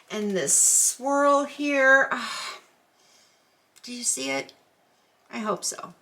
And this swirl here, do you see it? I hope so.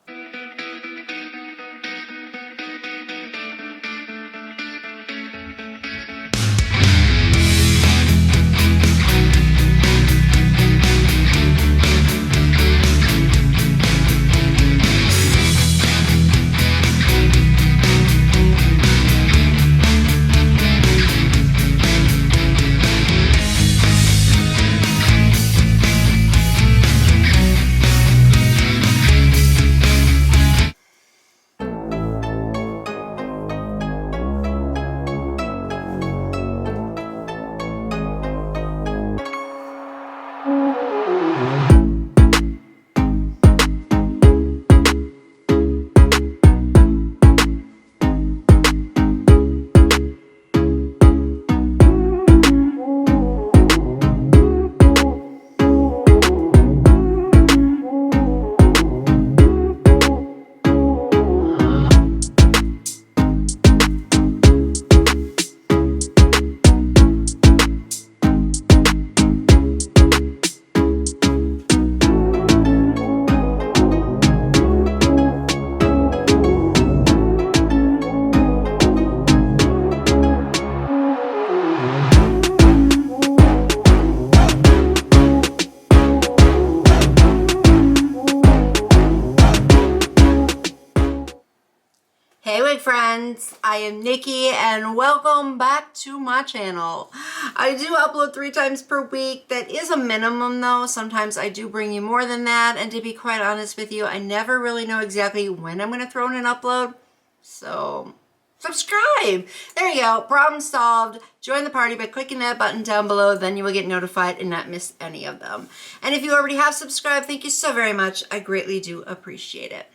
Hey wig friends, I am Nikki and welcome back to my channel. I do upload 3 times per week. That is a minimum though. Sometimes I do bring you more than that, and to be quite honest with you, I never really know exactly when I'm going to throw in an upload. So subscribe. There you go. Problem solved. Join the party by clicking that button down below. Then you will get notified and not miss any of them. And if you already have subscribed, thank you so very much. I greatly do appreciate it.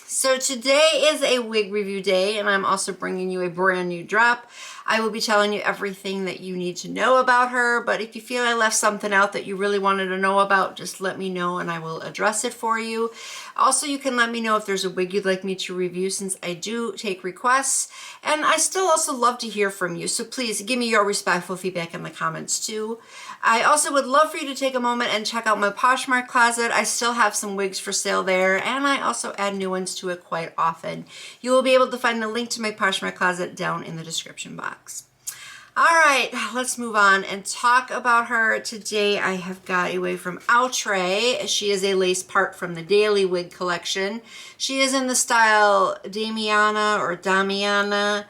So today is a wig review day, and I'm also bringing you a brand new drop. I will be telling you everything that you need to know about her, but if you feel I left something out that you really wanted to know about, just let me know and I will address it for you. Also, you can let me know if there's a wig you'd like me to review, since I do take requests, and I still also love to hear from you, so please give me your respectful feedback in the comments too. I also would love for you to take a moment and check out my Poshmark closet. I still have some wigs for sale there, and I also add new ones to it quite often. You will be able to find the link to my Poshmark closet down in the description box. All right, let's move on and talk about her. Today I have got a wig from Outre. She is a lace part from the Daily Wig collection. She is in the style Damiana or Damiana.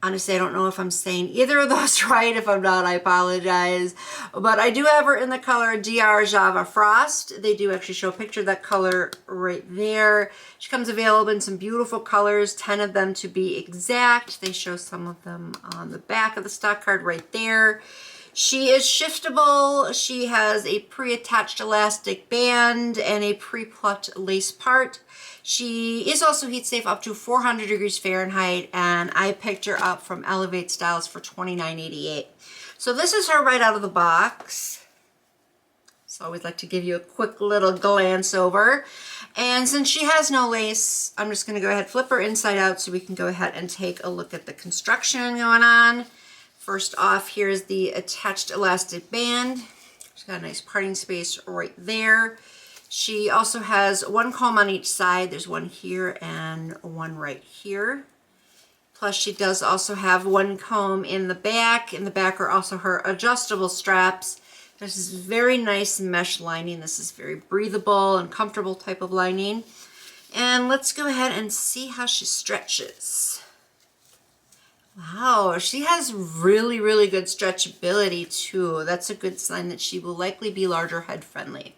Honestly, I don't know if I'm saying either of those right. If I'm not, I apologize. But I do have her in the color DR Java Frost. They do actually show a picture of that color right there. She comes available in some beautiful colors, 10 of them to be exact. They show some of them on the back of the stock card right there. She is shiftable. She has a pre-attached elastic band and a pre-plucked lace part. She is also heat safe up to 400 degrees Fahrenheit, and I picked her up from elevatestyles for $29.88. So this is her right out of the box. So I always like to give you a quick little glance over. And since she has no lace, I'm just going to go ahead and flip her inside out so we can go ahead and take a look at the construction going on. First off, here's the attached elastic band. She's got a nice parting space right there. She also has one comb on each side. There's one here and one right here. Plus she does also have one comb in the back. In the back are also her adjustable straps. This is very nice mesh lining. This is very breathable and comfortable type of lining. And let's go ahead and see how she stretches. Wow, she has really, really good stretchability too. That's a good sign that she will likely be larger head friendly.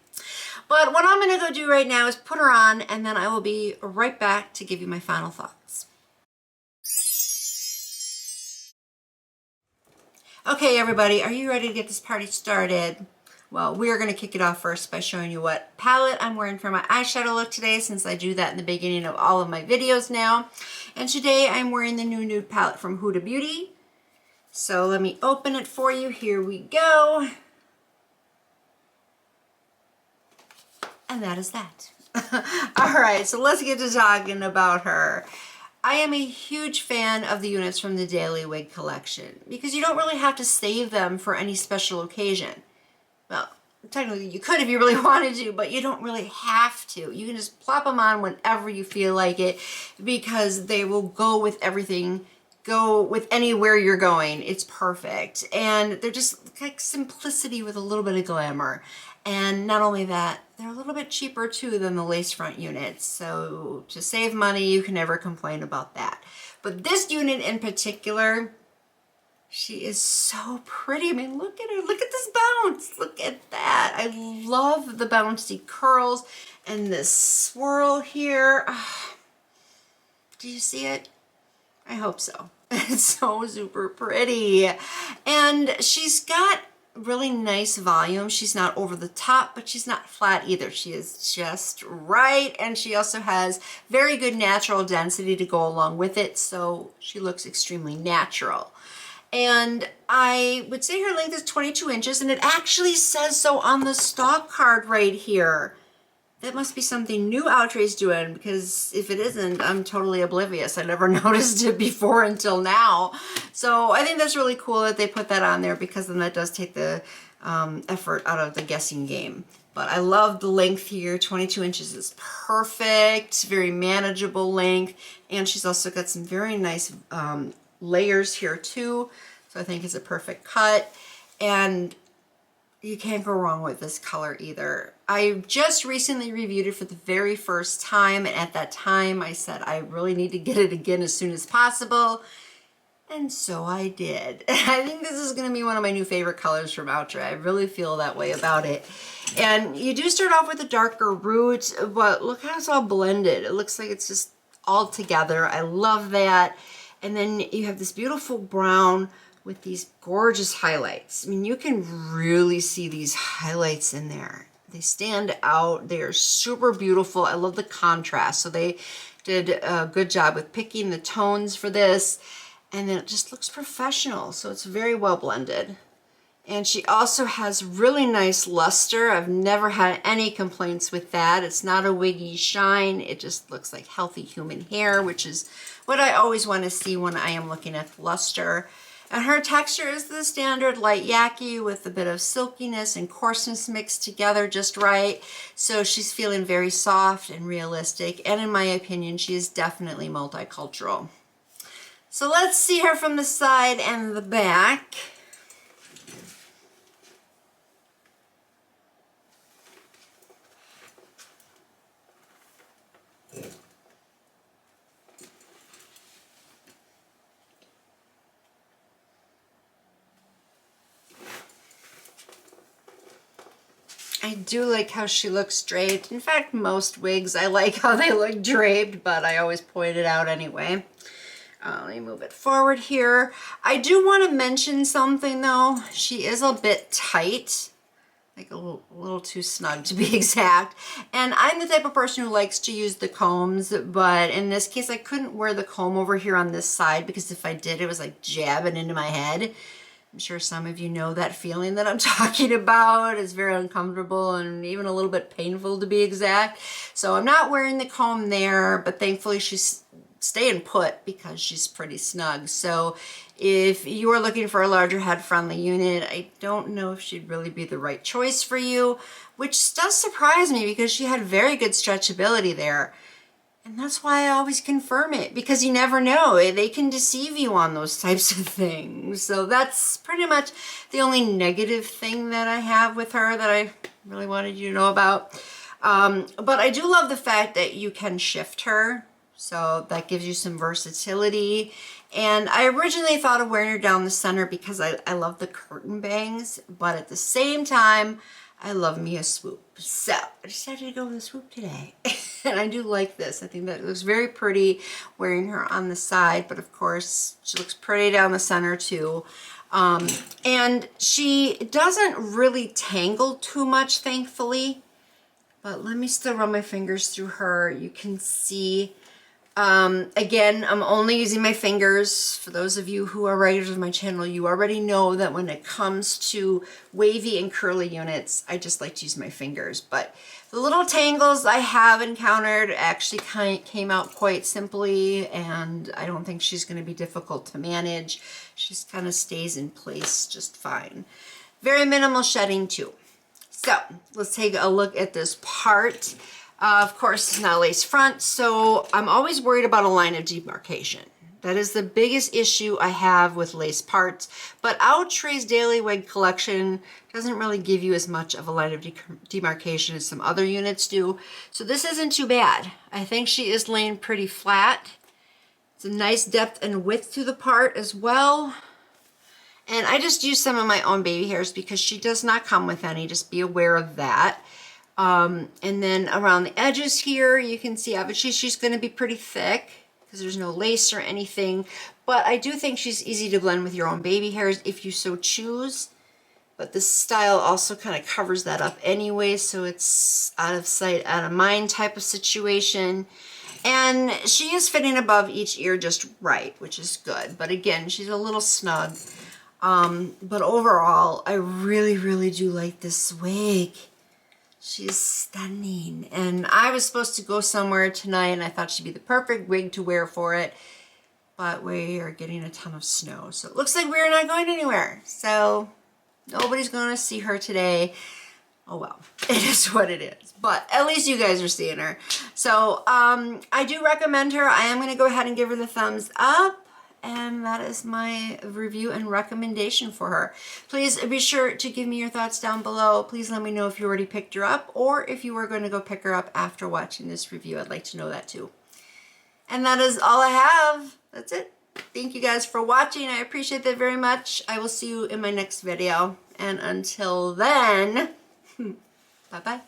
But what I'm going to go do right now is put her on, and then I will be right back to give you my final thoughts. Okay, everybody, are you ready to get this party started? Well, we are going to kick it off first by showing you what palette I'm wearing for my eyeshadow look today, since I do that in the beginning of all of my videos now. And today I'm wearing the new nude palette from Huda Beauty. So let me open it for you. Here we go. And that is that. All right, so let's get to talking about her. I am a huge fan of the units from the Daily Wig collection because you don't really have to save them for any special occasion. well, technically you could if you really wanted to, but you don't really have to. You can just plop them on whenever you feel like it, because they will go with everything, go with anywhere you're going. It's perfect. And they're just like simplicity with a little bit of glamour. And not only that, they're a little bit cheaper too than the lace front units. So to save money, you can never complain about that. But this unit in particular, she is so pretty. I mean, look at her. Look at this bounce. Look at that. I love the bouncy curls and this swirl here. Oh, do you see it? I hope so. It's so super pretty. And she's got really nice volume. She's not over the top, but she's not flat either. She is just right. And she also has very good natural density to go along with it. So she looks extremely natural. And I would say her length is 22 inches, and it actually says so on the stock card right here. That must be something new Outre's doing, because if it isn't, I'm totally oblivious. I never noticed it before until now. So I think that's really cool that they put that on there, because then that does take the effort out of the guessing game. But I love the length here. 22 inches is perfect, very manageable length. And she's also got some very nice layers here too. So I think it's a perfect cut. And you can't go wrong with this color either. I just recently reviewed it for the very first time, and at that time I said I really need to get it again as soon as possible, and so I did. I think this is going to be one of my new favorite colors from Outre. I really feel that way about it. And you do start off with a darker root, but look how it's all blended. It looks like it's just all together. I love that. And then you have this beautiful brown with these gorgeous highlights. I mean, you can really see these highlights in there. They stand out. They are super beautiful. I love the contrast. So they did a good job with picking the tones for this. And then it just looks professional. So it's very well blended. And she also has really nice luster. I've never had any complaints with that. It's not a wiggy shine. It just looks like healthy human hair, which is what I always want to see when I am looking at the luster. And her texture is the standard light yaki with a bit of silkiness and coarseness mixed together just right. So she's feeling very soft and realistic. And in my opinion, she is definitely multicultural. So let's see her from the side and the back. I do like how she looks draped. In fact, most wigs, I like how they look draped, but I always point it out anyway. Let me move it forward here. I do want to mention something though. She is a bit tight, like a little too snug to be exact. And I'm the type of person who likes to use the combs, but in this case, I couldn't wear the comb over here on this side, because if I did, it was like jabbing into my head. I'm sure some of you know that feeling that I'm talking about. It's very uncomfortable and even a little bit painful to be exact. So I'm not wearing the comb there, but thankfully she's staying put because she's pretty snug. So if you are looking for a larger head-friendly unit, I don't know if she'd really be the right choice for you, which does surprise me because she had very good stretchability there. And that's why I always confirm it, because you never know. They can deceive you on those types of things. So that's pretty much the only negative thing that I have with her that I really wanted you to know about. But I do love the fact that you can shift her. So that gives you some versatility. And I originally thought of wearing her down the center because I love the curtain bangs. But at the same time, I love me a swoop. So I decided to go with a swoop today. And I do like this. I think that it looks very pretty wearing her on the side, but of course she looks pretty down the center too. And she doesn't really tangle too much, thankfully. But let me still run my fingers through her. You can see, again, I'm only using my fingers. For those of you who are regulars of my channel, you already know that when it comes to wavy and curly units, I just like to use my fingers. But the little tangles I have encountered actually came out quite simply, and I don't think she's going to be difficult to manage. She just kind of stays in place just fine. Very minimal shedding too. So let's take a look at this part. Of course, it's not a lace front, so I'm always worried about a line of demarcation. That is the biggest issue I have with lace parts, but Outre's Daily Wig collection doesn't really give you as much of a line of demarcation as some other units do. So this isn't too bad. I think she is laying pretty flat. It's a nice depth and width to the part as well. And I just use some of my own baby hairs because she does not come with any. Just be aware of that. And then around the edges here, you can see obviously she's going to be pretty thick because there's no lace or anything. But I do think she's easy to blend with your own baby hairs if you so choose. But this style also kind of covers that up anyway, so it's out of sight, out of mind type of situation. And she is fitting above each ear just right, which is good. But again, she's a little snug. But overall, I really, really do like this wig. She's stunning. And I was supposed to go somewhere tonight and I thought she'd be the perfect wig to wear for it. But we are getting a ton of snow. So it looks like we're not going anywhere. So nobody's going to see her today. Oh well, it is what it is. But at least you guys are seeing her. So I do recommend her. I am going to go ahead and give her the thumbs up. And that is my review and recommendation for her. Please be sure to give me your thoughts down below. Please let me know if you already picked her up or if you were going to go pick her up after watching this review. I'd like to know that too. And that is all I have. That's it. Thank you guys for watching. I appreciate that very much. I will see you in my next video. And until then, bye-bye.